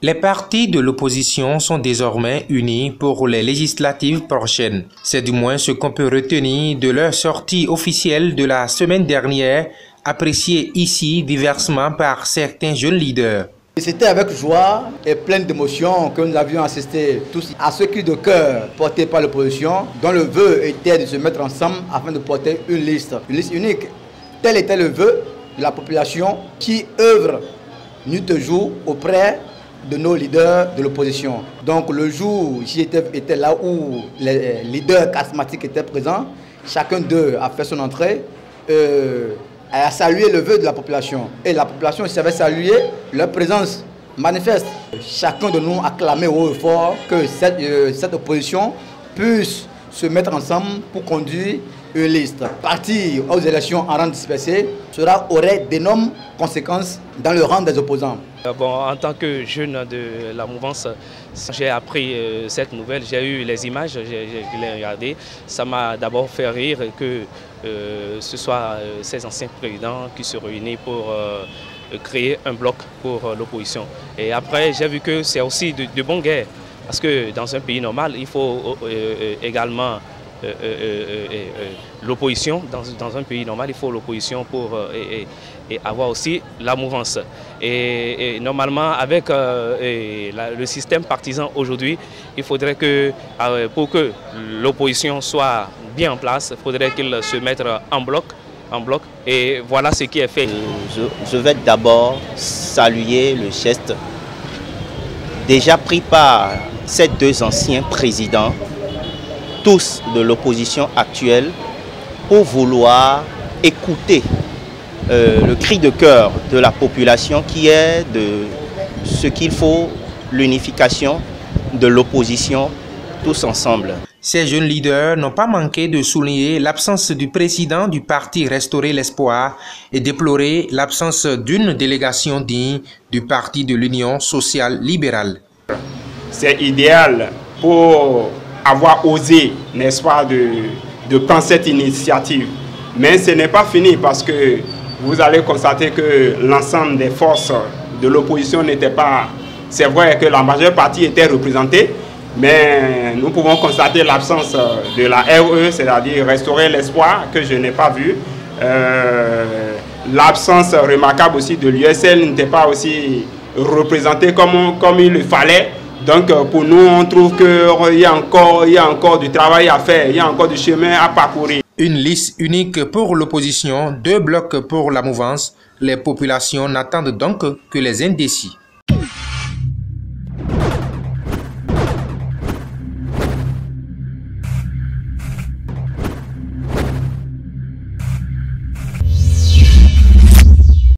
Les partis de l'opposition sont désormais unis pour les législatives prochaines. C'est du moins ce qu'on peut retenir de leur sortie officielle de la semaine dernière, appréciée ici diversement par certains jeunes leaders. C'était avec joie et pleine d'émotion que nous avions assisté tous à ce cri de cœur porté par l'opposition, dont le vœu était de se mettre ensemble afin de porter une liste unique. Tel était le vœu de la population qui œuvre nuit et jour auprès de nos leaders de l'opposition. Donc le jour, était là où les leaders charismatiques étaient présents. Chacun d'eux a fait son entrée. Elle a salué le vœu de la population. Et la population savait saluer leur présence manifeste. Chacun de nous a clamé haut et fort que cette opposition puisse se mettre ensemble pour conduire une liste. Partir aux élections en rang dispersé aurait d'énormes conséquences dans le rang des opposants. Bon, en tant que jeune de la mouvance, j'ai appris cette nouvelle, j'ai eu les images, je l'ai regardé. Ça m'a d'abord fait rire que ce soit ces anciens présidents qui se réunissent pour créer un bloc pour l'opposition. Et après, j'ai vu que c'est aussi de bonne guerre, parce que dans un pays normal, il faut également l'opposition. Dans un pays normal, il faut l'opposition pour avoir aussi la mouvance. Et normalement, avec le système partisan aujourd'hui, il faudrait que, pour que l'opposition soit bien en place, il faudrait qu'ils se mettent en bloc. Et voilà ce qui est fait. Je vais d'abord saluer le geste déjà pris par ces deux anciens présidents, tous de l'opposition actuelle, pour vouloir écouter le cri de cœur de la population qui est de ce qu'il faut, l'unification de l'opposition tous ensemble. Ces jeunes leaders n'ont pas manqué de souligner l'absence du président du parti Restaurer l'Espoir et déplorer l'absence d'une délégation digne du parti de l'Union sociale libérale. C'est idéal pour avoir osé, n'est-ce pas, de prendre cette initiative. Mais ce n'est pas fini parce que vous allez constater que l'ensemble des forces de l'opposition n'étaient pas... C'est vrai que la majeure partie était représentée, mais nous pouvons constater l'absence de la RE, c'est-à-dire Restaurer l'Espoir, que je n'ai pas vu. L'absence remarquable aussi de l'USL n'était pas aussi représentée comme il le fallait. Donc pour nous, on trouve qu'il y a encore du travail à faire, il y a encore du chemin à parcourir. Une liste unique pour l'opposition, 2 blocs pour la mouvance. Les populations n'attendent donc que les indécis.